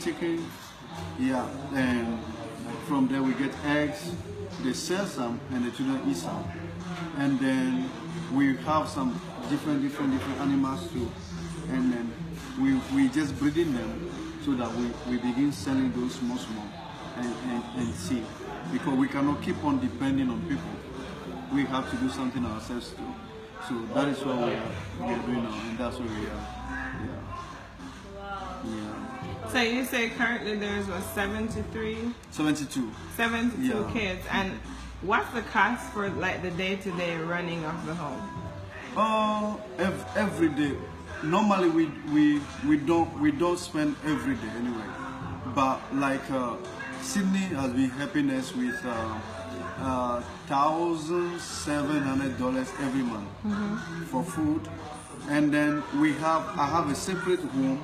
chicken, yeah, and from there we get eggs. They sell some, and the children eat some, and then we have some different animals too, and then we just breeding them so that we begin selling those small and see, because we cannot keep on depending on people. We have to do something ourselves too. So that is what we are doing now, and that's what we are. Yeah. Wow. Yeah. So you say currently there's 72 yeah. kids, and what's the cost for like the day-to-day running of the home? Every day. Normally we don't spend every day anyway, but like Sydney has been helping us with $1,700 every month for food, and then I have a separate home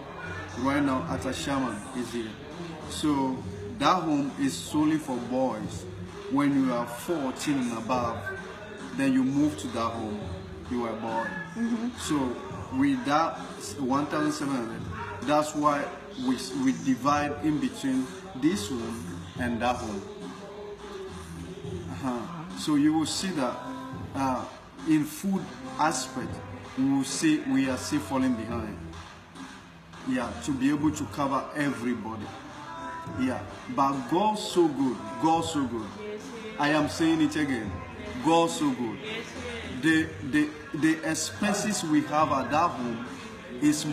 right now at a shaman is here. So that home is solely for boys. When you are 14 and above, then you move to that home. You are a boy. So with that 1,700, that's why we divide in between this home and that home. So you will see that in food aspect, we are still falling behind. Yeah, to be able to cover everybody. Yeah, but God's so good. God's so good. I am saying it again. God's so good. The expenses we have at that home is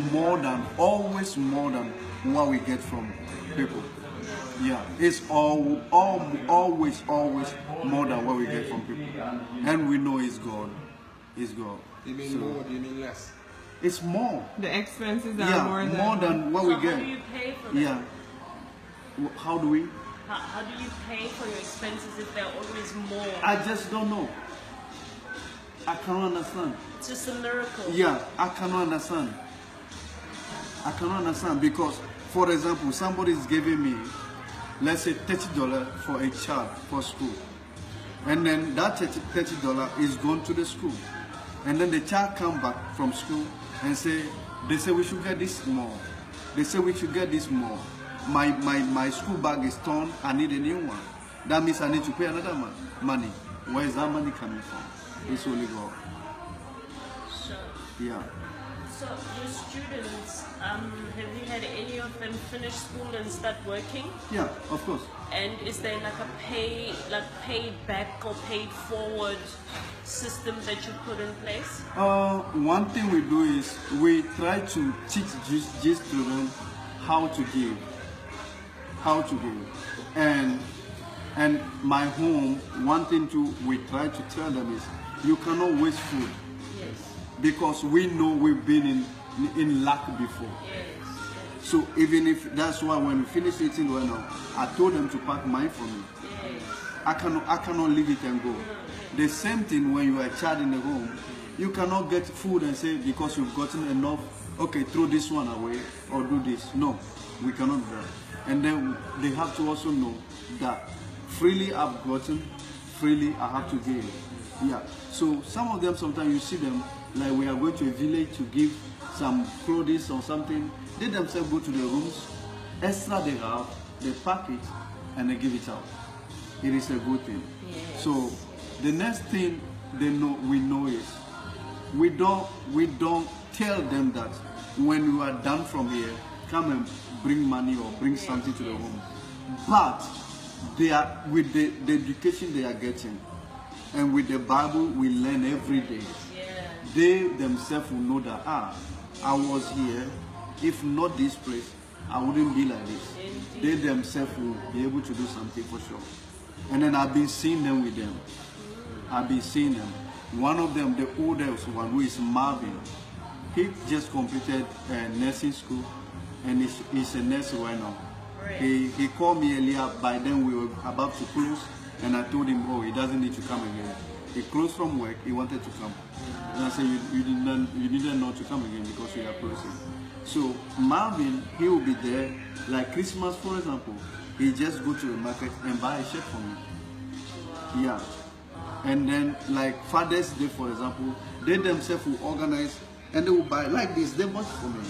always more than what we get from people. Yeah, it's always more than what we get from people, and we know it's God. It's God. You mean more? Do you mean less? It's more. The expenses are more than what we get. How do you pay for that? Yeah. How do we? How do you pay for your expenses if they're always more? I just don't know. I cannot understand. It's just a miracle. Yeah, I cannot understand. I cannot understand because, for example, somebody is giving me, let's say $30 for a child for school, and then that $30 is going to the school, and then the child come back from school and they say we should get this more. They say we should get this more. My school bag is torn. I need a new one. That means I need to pay another money. Where is that money coming from? It's only God. Sure. Yeah. So your students, have you had any of them finish school and start working? Yeah, of course. And is there like a paid back or paid forward system that you put in place? One thing we do is we try to teach these children how to give. And my home, one thing too we try to tell them is you cannot waste food. Yes. Because we know we've been in lack before. Yes. So even if that's why when we finish eating right now, I told them to pack mine for me. Yes. I cannot leave it and go. The same thing when you are a child in the home, you cannot get food and say because you've gotten enough, okay, throw this one away or do this. No, we cannot do that. And then they have to also know that freely I've gotten, freely I have to give. Yeah. So some of them, sometimes you see them, like we are going to a village to give some clothes or something. They themselves go to the rooms, extra they have, they pack it, and they give it out. It is a good thing. Yes. So the next thing we know is we don't tell them that when you are done from here, come and bring money or bring something to the home. But they are with the education they are getting, and with the Bible we learn every day. Yeah. They themselves will know that I was here. If not this place, I wouldn't be like this. Indeed. They themselves will be able to do something for sure. And then I've been seeing them with them. I've been seeing them. One of them, the oldest one, who is Marvin, he just completed nursing school, and he's a nurse right now. Right. He called me earlier. By then we were about to close, and I told him, oh, he doesn't need to come again. He closed from work. He wanted to come, and I said, you didn't not to come again because we are closing. So Marvin, he will be there. Like Christmas, for example, he just go to the market and buy a shirt for me. Wow. Yeah. And then like Father's Day, for example, they themselves will organize and they will buy like this. They bought it for me.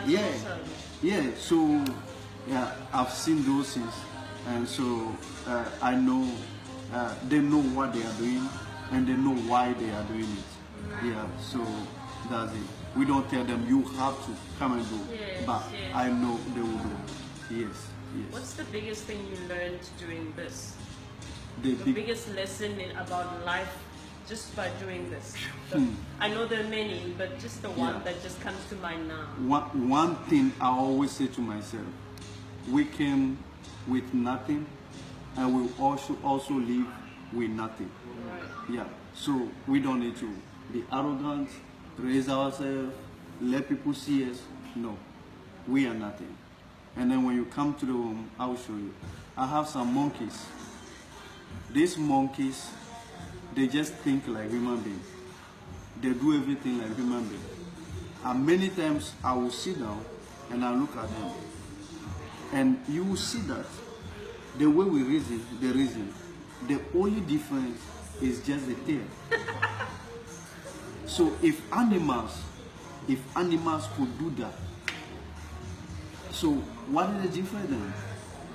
Yeah. Awesome. Yeah, so yeah, I've seen those things, and so I know they know what they are doing, and they know why they are doing it. Yeah, so that's it. We don't tell them you have to come and do, Yes, but yes. I know they will do. Yes, yes. What's the biggest thing you learned doing this? The The big, biggest lesson about life just by doing this? I know there are many, but just the one Yeah. that just comes to mind now. one thing I always say to myself: we came with nothing, and we also live with nothing. Right. Yeah, so we don't need to be arrogant, raise ourselves, let people see us. No, we are nothing. And then when you come to the room, I'll show you. I have some monkeys. These monkeys, they just think like human beings. They do everything like human beings. And many times I will sit down and I look at them. And you will see that the way we reason, they reason. The only difference is just the tail. So if animals could do that, so what is the difference then?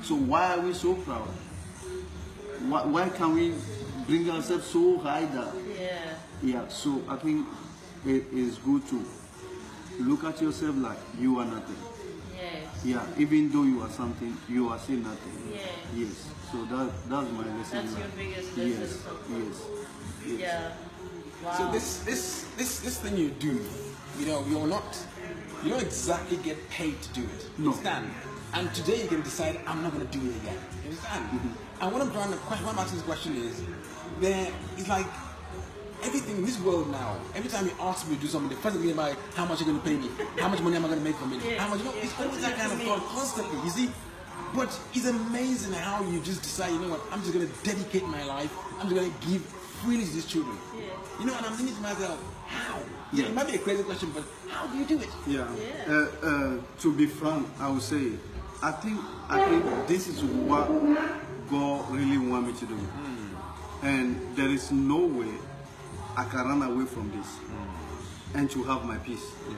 So why are we so proud? Why can we bring ourselves so high that? Yeah. Yeah, so I think it is good to look at yourself like you are nothing. Yes. Yeah, even though you are something, you are still nothing. Yes. Yes. So that's my lesson. That's your biggest lesson. Yes. so far. Yes. Yeah. Wow. So this thing you do, you know, you don't exactly get paid to do it. You No. understand? And today you can decide I'm not going to do it again. You understand? And what I'm asking this question is, it's like everything in this world now. Every time you ask me to do something, the first thing is like, how much are you going to pay me? How much money am I going to make from it? Yeah. How much? You know, it's always that kind of thought constantly. You see. But it's amazing how you just decide, you know what, I'm just going to dedicate my life, I'm just going to give freely to these children. Yeah. You know, and I'm thinking to myself, how? Yeah. It might be a crazy question, but how do you do it? Yeah. Yeah. To be frank, I would say, I think this is what God really want me to do, and there is no way I can run away from this and to have my peace. Yeah.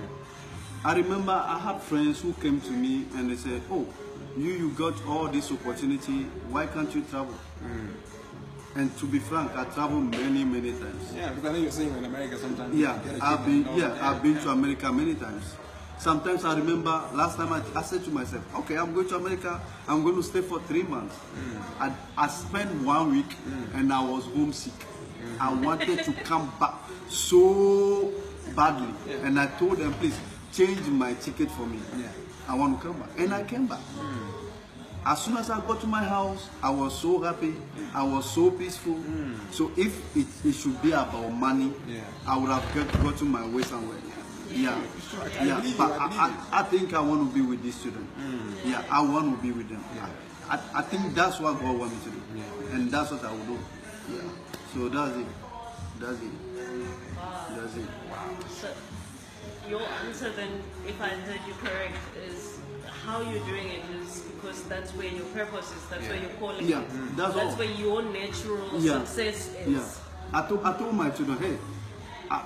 I remember I had friends who came to me and they said, "Oh, you got all this opportunity. Why can't you travel?" And to be frank, I traveled many times. Yeah, because I know you're saying in America sometimes. Yeah, you get a I've kid been. and all Yeah, that. I've been to America many times. Sometimes I remember last time I said to myself, "Okay, I'm going to America. I'm going to stay for 3 months." I spent 1 week and I was homesick. I wanted to come back so badly, and I told them, "Please change my ticket for me. Yeah. I want to come back," and I came back. As soon as I got to my house, I was so happy. I was so peaceful. So if it should be about money, Yeah. I would have gotten my way somewhere. Yeah, Sure, I yeah. believe you, But I believe you. I think I want to be with these children. Yeah, I want to be with them. I think that's what God wants me to do, and that's what I will do. Yeah. So that's it. That's it. That's it. So your answer then, if I heard you correct, is how you're doing it is because that's where your purpose is, that's where your calling Yeah, is. that's all. where your natural Yeah. success is. Yeah. I told my children, hey,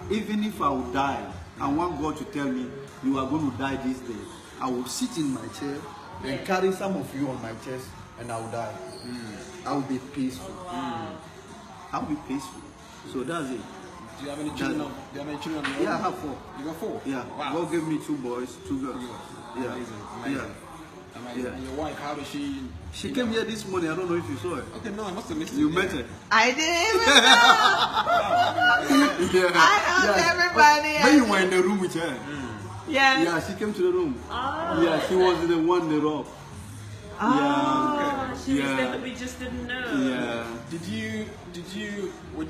even if I would die, I want God to tell me you are going to die this day. I will sit in my chair and carry some of you on my chest, and I will die. I will be peaceful. I will be peaceful. So that's it. Do you have any children? Do you have any children of your Yeah, I own? have 4. You got 4? Yeah. Wow. God gave me 2 boys, 2 girls. Yeah. Amazing. Yeah. Amazing. Yeah. And your wife, how does she? She came here this morning. I don't know if you saw her. Okay, no, I must have missed it. You met her. I didn't even know. Yeah. I know everybody. When you were in the room with her. Yeah. Yeah, she came to the room. Oh. Yeah, she was the one they robbed. Oh, she was Yeah. there, we just didn't know. Yeah. Did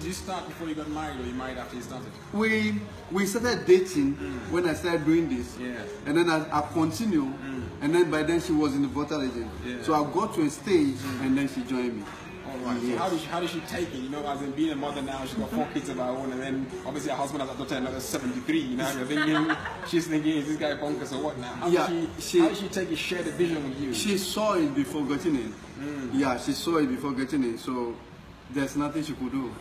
you start before you got married, or you married after you started? We started dating when I started doing this. Yeah. And then I continued. And then by then she was in the voter agent. Yeah. So I got to a stage and then she joined me. All right. Yes. So how did she take it? You know, as in being a mother now, she's got 4 kids of her own, and then obviously her husband has a daughter, another 73. You know, you're thinking, she's thinking, is this guy bonkers or what now? How did she take it, share the vision with you? She saw it before getting in. Yeah, she saw it before getting in. So there's nothing she could do.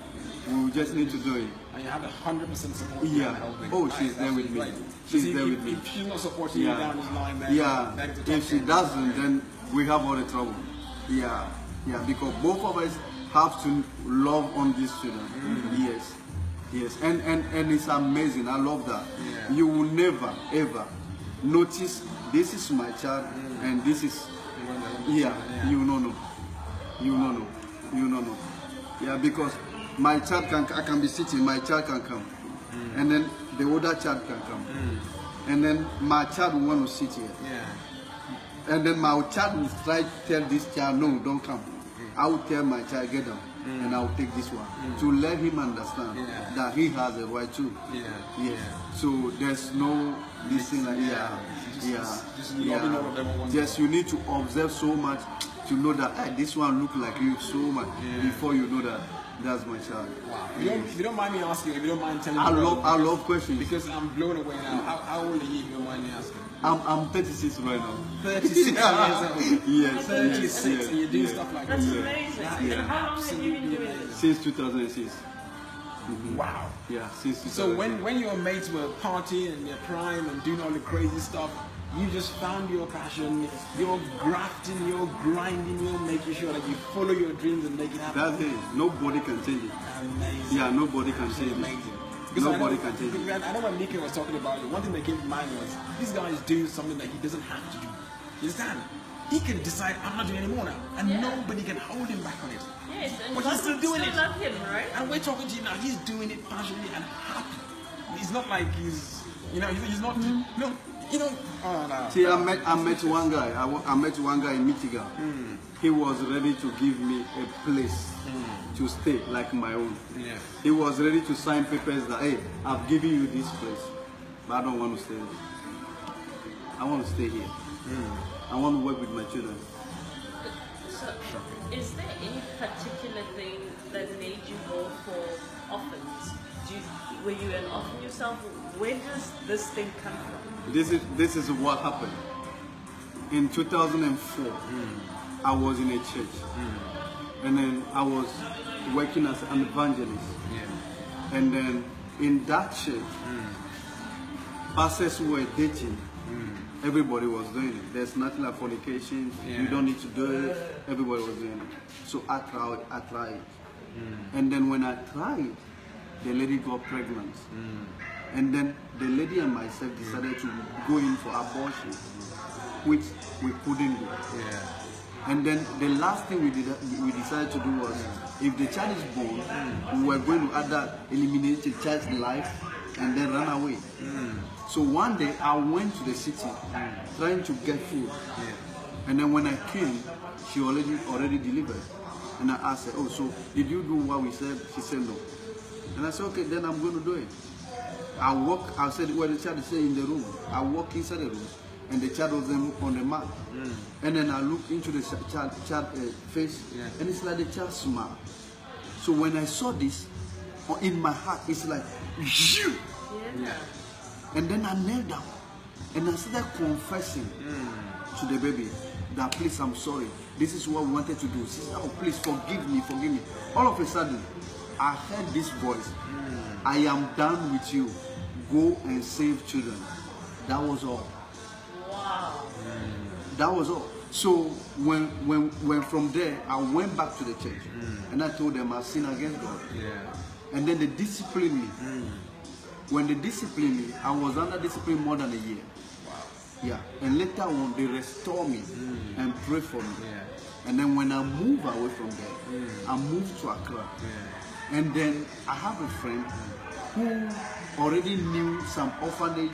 We just need to do it. And you have 100% support. Yeah. Oh, she's there with me. She's there with me. If she's not supporting you down this line, then yeah. If she doesn't, then we have all the trouble. Yeah. Yeah. Because both of us have to love on these children. Yes. Yes. And it's amazing. I love that. Yeah. You will never ever notice this is my child and this is you don't know. You don't know. You don't know. Yeah, because my child I can be sitting, my child can come. And then the older child can come. And then my child will want to sit here. Yeah. And then my child will try to tell this child, no, don't come. I will tell my child, get down. And I will take this one. To let him understand that he has a right too. Yeah. Yes. So there's no this thing like Just you need to observe so much to know that this one look like you so much before you know that that's my child. Wow. If you don't mind me asking, if you don't mind telling me, I love questions because I'm blown away now. How old are you? If you don't mind me asking. I'm 36 right now. 36 years old. Yes. 36, and you're doing stuff like That's this. amazing. And how long have you been doing this? Since 2006. Wow. Yeah, since 2006. So when your mates were partying in their prime and doing all the crazy stuff, you just found your passion, you're grafting, you're grinding, you're making sure that you follow your dreams and make it happen. That's it. Nobody can change it. Amazing. Yeah, nobody can change it. Amazing. Nobody can change it. I know when Meicha was talking about it, one thing that came to mind was this guy is doing something that he doesn't have to do. You understand? He can decide, I'm not doing anymore now, and nobody can hold him back on it. Yes, and But God he's still doing it. love him, right? And we're talking to him now. He's doing it passionately and happy. It's not like he's not. No, you know. Oh, no. See, I met one guy. I met one guy in Michigan. He was ready to give me a place to stay, like my own. Yeah. He was ready to sign papers that, hey, I've given you this place, but I don't want to stay there. I want to stay here. I want to work with my children. So, is there any particular thing that made you go for orphans? Were you an orphan yourself? Where does this thing come from? This is what happened. In 2004, I was in a church, and then I was working as an evangelist. And then in that church, pastors who were dating. Everybody was doing it. There's nothing like fornication. You don't need to do it. Everybody was doing it. So I tried. And then when I tried, the lady got pregnant. And then the lady and myself decided to go in for abortion, which we couldn't do. And then the last thing we decided to do was, if the child is born, we were going to either eliminate the child's life and then run away. So one day I went to the city trying to get food. And then when I came, she already delivered. And I asked her, oh, so did you do what we said? She said no. And I said, okay, then I'm going to do it. I said, well, the child is in the room. I walk inside the room, and the child was on the mat. And then I look into the child face, and it's like the child smile. So when I saw this, in my heart, it's like, you. And then I knelt down, and I started confessing to the baby that, please, I'm sorry. This is what we wanted to do. Sister, oh, please forgive me, forgive me. All of a sudden, I heard this voice. I am done with you. Go and save children. That was all. Wow. That was all. So when from there, I went back to the church, and I told them I sinned against God. And then they disciplined me. When they disciplined me, I was under discipline more than a year. Yeah. And later on, they restored me and prayed for me. And then when I moved away from there, I moved to Accra. And then I have a friend who already knew some orphanage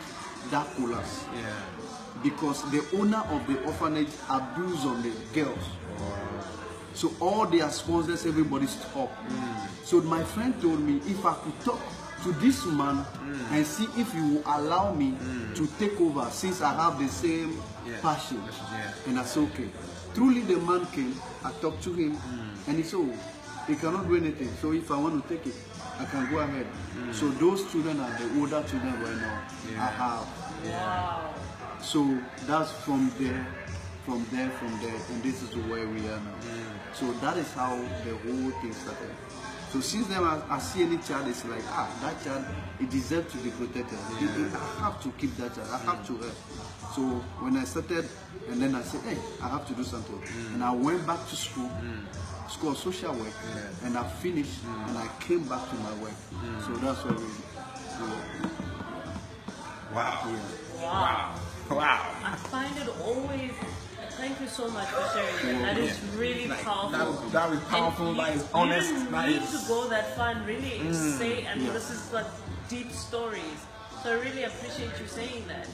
that collapsed. Because the owner of the orphanage abused on the girls. So all their sponsors, everybody stopped. So my friend told me if I could talk to this man and see if you will allow me to take over, since I have the same passion. And I said, okay. Truly the man came, I talked to him, and he said, oh, he cannot do anything. So if I want to take it, I can go ahead. So those children are the older children right now I have. So that's from there from there, and this is where we are now. So that is how the whole thing started. So since then, I see any child, it's like, that child, it deserves to be protected. I have to keep that child. I have to help. So when I started, and then I said, hey, I have to do something. And I went back to school of social work, and I finished, and I came back to my work. So that's what we do. Wow. Yeah. Wow. Wow. I find it always. Thank you so much for sharing that. That is really powerful. That was powerful. And That is honest. You didn't That need is. to go that far and really say, and this is like deep stories. So I really appreciate you saying that.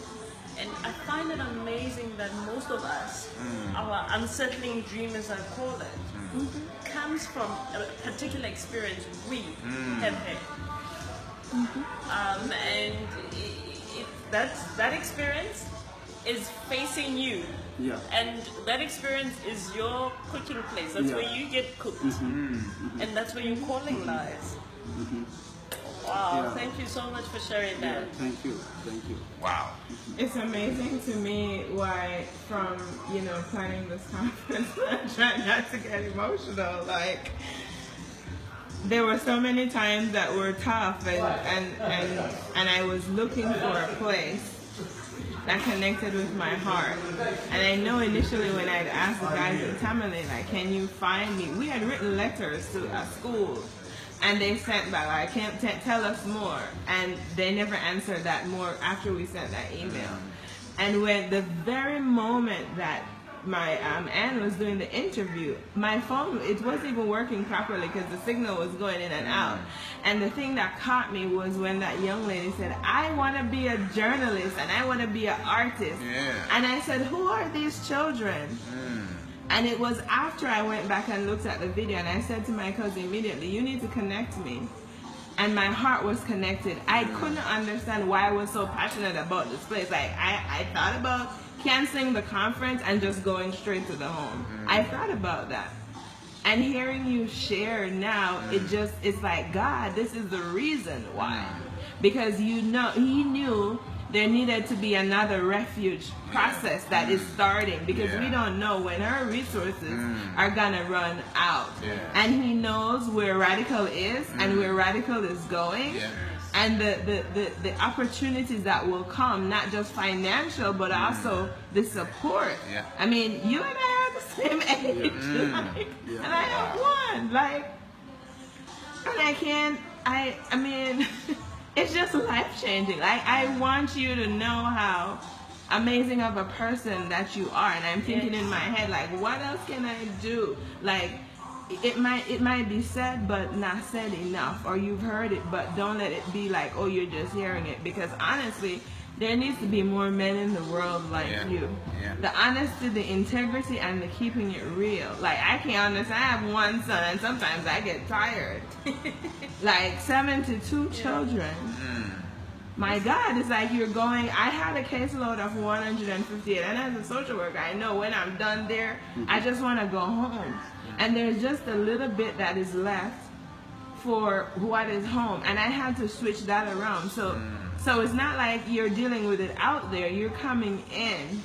And I find it amazing that most of us, our unsettling dream, as I call it, comes from a particular experience we have had. And that experience is facing you. Yeah. And that experience is your cooking place. That's where you get cooked. And that's where your calling lies. Wow, Yeah. thank you so much for sharing that. Yeah, thank you. Wow. It's amazing to me why, from planning this conference, I'm trying not to get emotional. Like, there were so many times that were tough, and I was looking for a place that connected with my heart. And I know initially when I'd asked the guys in Tamale, like, can you find me? We had written letters to a school, and they sent back, like, can't tell us more. And they never answered that more after we sent that email. And when the very moment that my Anne was doing the interview, my phone, it wasn't even working properly because the signal was going in and out. And the thing that caught me was when that young lady said, I want to be a journalist and I want to be an artist. And I said, who are these children? And it was after I went back and looked at the video, and I said to my cousin immediately, you need to connect me. And my heart was connected. I couldn't understand why I was so passionate about this place. Like, I thought about canceling the conference and just going straight to the home. I thought about that. And hearing you share now, it's like, God, this is the reason why. Because he knew there needed to be another refuge process that is starting, because we don't know when our resources are gonna run out. And he knows where Radical is and where Radical is going. And the opportunities that will come, not just financial, but also the support. I mean, you and I are the same age, and I have one. Like, and I mean, it's just life-changing. Like, I want you to know how amazing of a person that you are. And I'm thinking in my head, like, what else can I do? Like, it might be said but not said enough, or you've heard it but don't let it be like, oh, you're just hearing it. Because honestly, there needs to be more men in the world like you. The honesty, the integrity, and the keeping it real. Like, I can't understand. I have one son and sometimes I get tired. Like, 72 children. My God, it's like you're going, I had a caseload of 158, and as a social worker, I know when I'm done there, I just want to go home. And there's just a little bit that is left for what is home. And I had to switch that around. So it's not like you're dealing with it out there. You're coming in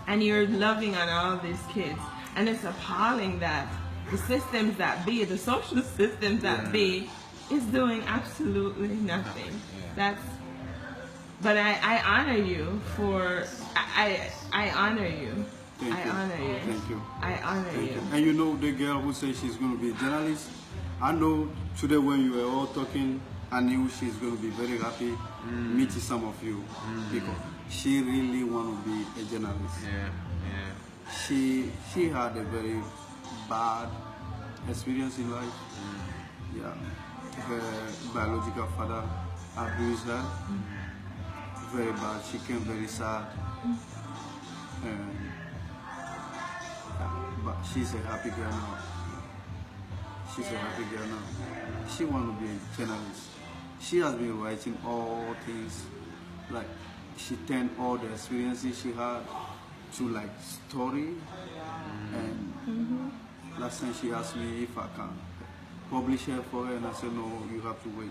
and you're loving on all these kids. And it's appalling that the systems that be, the social systems that be, is doing absolutely nothing. But I honor you for, I honor you. I honor you. Thank you. I honor you. And you know the girl who said she's going to be a journalist? I know today when you were all talking, I knew she's going to be very happy meeting some of you, because she really want to be a journalist. She had a very bad experience in life. Her biological father abused her. Very bad. She came very sad. But she's a happy girl now. She's a happy girl now. She wants to be a journalist. She has been writing all things, like she turned all the experiences she had to like story. And last time she asked me if I can publish her for her, and I said no, you have to wait.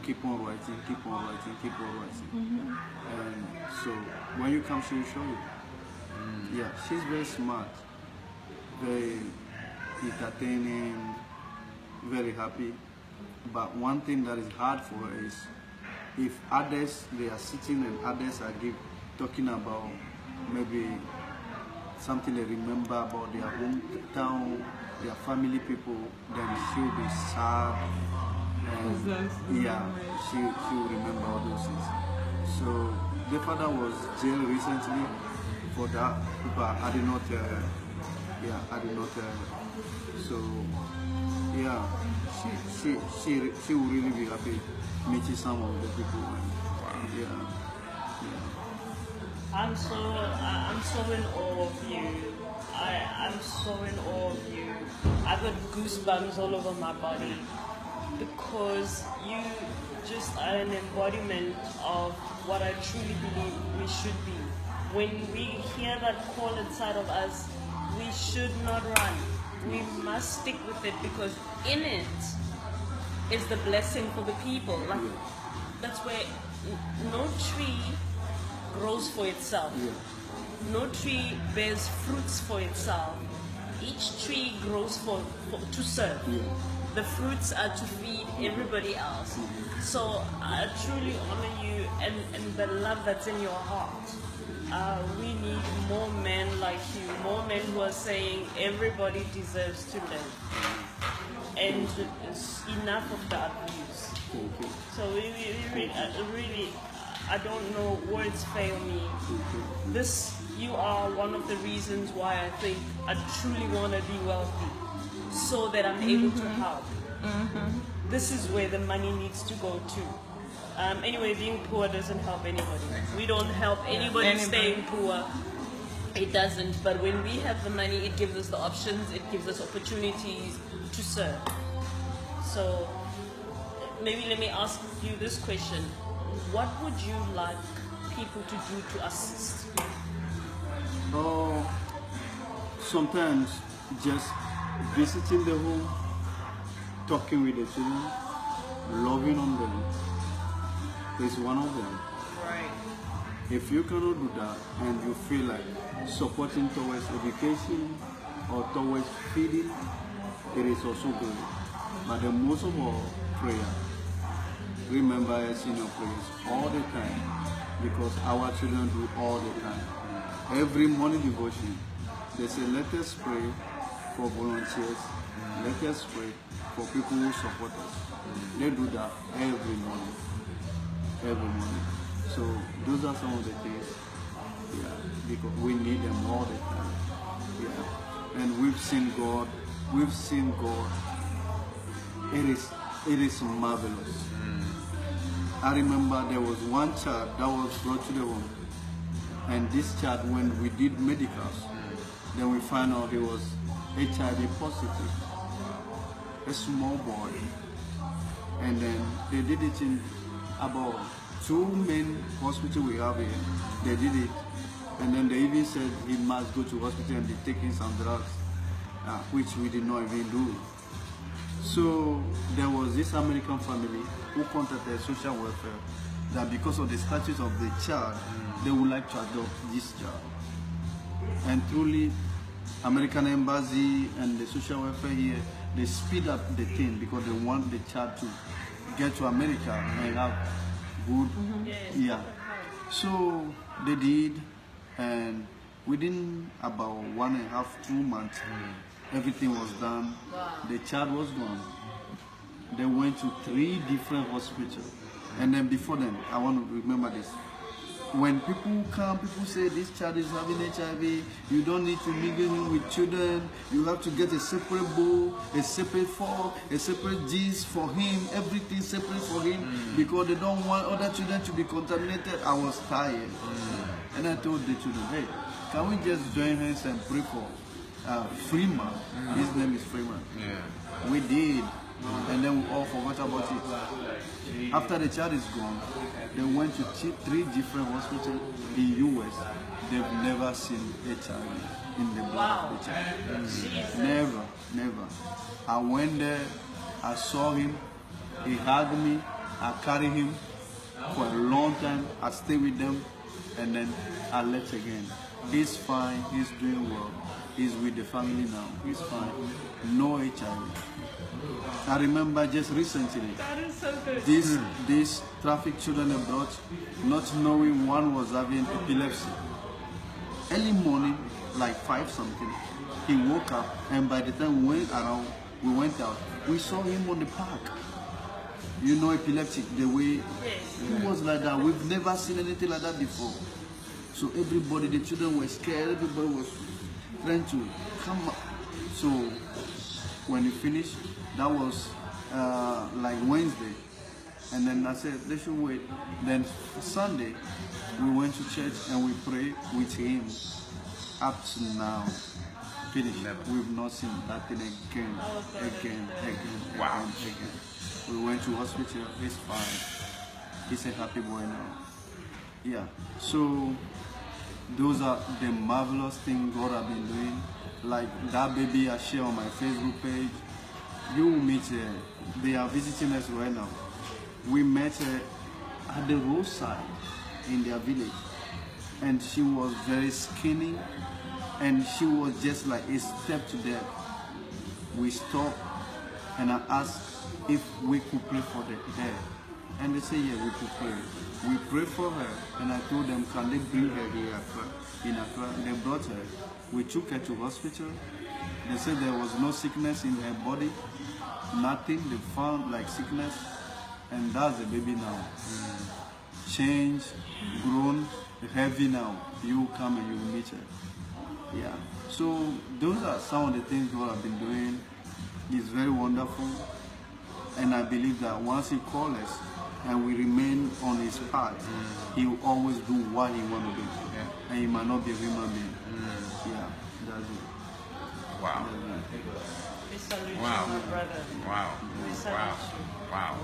Keep on writing, keep on writing, keep on writing. And so when you come, she will show you. Yeah, she's very smart, very entertaining, very happy. But one thing that is hard for her is if others, they are sitting and others are talking about maybe something they remember about their hometown, their family people, then she'll be sad. And yeah, she'll remember all those things. So the father was jailed recently for that, but I did not tell her. Yeah, I did not tell her. So yeah, she will really be happy meeting some of the people. And, yeah. I'm so in awe of you. I'm so in awe of you. I've got goosebumps all over my body because you just are an embodiment of what I truly believe we should be. When we hear that call inside of us, we should not run. We must stick with it because in it is the blessing for the people. Like, that's where no tree grows for itself. No tree bears fruits for itself. Each tree grows to serve. The fruits are to feed everybody else. So I truly honor you and the love that's in your heart. We need more men like you, more men who are saying everybody deserves to live. And it's enough of the abuse. So really, I don't know, words fail me. You are one of the reasons why I think I truly want to be wealthy, so that I'm able to help. This is where the money needs to go to. Anyway, being poor doesn't help anybody. We don't help anybody staying poor. It doesn't. But when we have the money, it gives us the options, it gives us opportunities to serve. So maybe let me ask you this question. What would you like people to do to assist? Sometimes just visiting the home, talking with the children, loving on them is one of them. Right. If you cannot do that and you feel like supporting towards education or towards feeding, it is also good. But the most of all, prayer. Remember us in your prayers all the time, because our children do all the time. Every morning devotion, they say, let us pray for volunteers, let us pray for people who support us. They do that every morning. Every morning. So those are some of the things, because we need them all the time. And we've seen God. It is marvelous. I remember there was one child that was brought to the home, and this child, when we did medicals, then we found out he was HIV positive, a small boy. And then they did it in about 2 main hospitals we have here. They did it, and then they even said he must go to hospital and be taking some drugs, which we did not even do. So there was this American family who contacted social welfare that because of the status of the child, they would like to adopt this child. And truly, American Embassy and the social welfare here, they speed up the thing because they want the child to get to America and have good, So they did, and within about 1.5 to 2 months, everything was done. Wow. The child was gone. They went to 3 different hospitals. And then before then, I want to remember this. When people come, people say this child is having HIV, you don't need to mingle him with children, you have to get a separate bowl, a separate fork, a separate dish for him, everything separate for him, because they don't want other children to be contaminated. I was tired. And I told the children, hey, can we just join hands and pray for Freeman? His name is Freeman. We did. And then we all forgot about it. After the child is gone, they went to 3 different hospitals in US. They've never seen HIV in the blood of the child. Never. I went there, I saw him, he hugged me, I carried him for a long time, I stayed with them, and then I left again. He's fine. He's doing well. He's with the family now. He's fine. No HIV. I remember just recently, That is so good. these traffic children they brought, not knowing one was having epilepsy. Early morning, like 5 something, he woke up, and by the time we went out, we saw him on the park. You know, epileptic, the way he was like that. We've never seen anything like that before. So everybody, the children were scared. Everybody was trying to come up. So when he finished, that was like Wednesday. And then I said, they should wait. Then Sunday, we went to church and we prayed with him. Up to now, finished. We've not seen that thing again. Wow. Again. We went to hospital. He's fine. He's a happy boy now. Yeah. So those are the marvelous things God has been doing. Like that baby I share on my Facebook page. You will meet her. They are visiting us right now. We met her at the roadside in their village, and she was very skinny, and she was just like a step to death. We stopped, and I asked if we could pray for her, and they said yeah, we could pray. We prayed for her, and I told them, can they bring her here in Accra? They brought her. We took her to hospital. They said there was no sickness in her body, nothing. They found like sickness, and that's the baby now. Change, grown, heavy now. You come and you meet her. Yeah. So those are some of the things God has been doing. It's very wonderful, and I believe that once He calls us and we remain on His path, He will always do what He wants to do. And He might not be a human being. Yeah, that's it. Wow. We salute Wow. you, my brother. Wow. We salute Wow. you. Wow.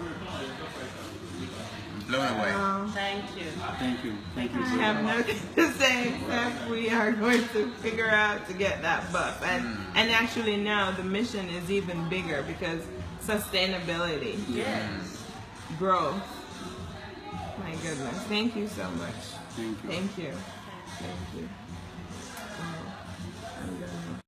Blown away. Thank you. Thank you. Thank you I so have much. nothing to say except we are going to figure out to get that buff. And actually now the mission is even bigger because sustainability, Yes. growth. My goodness. Thank you so much. Thank you. Thank you. Thank you. I'm gonna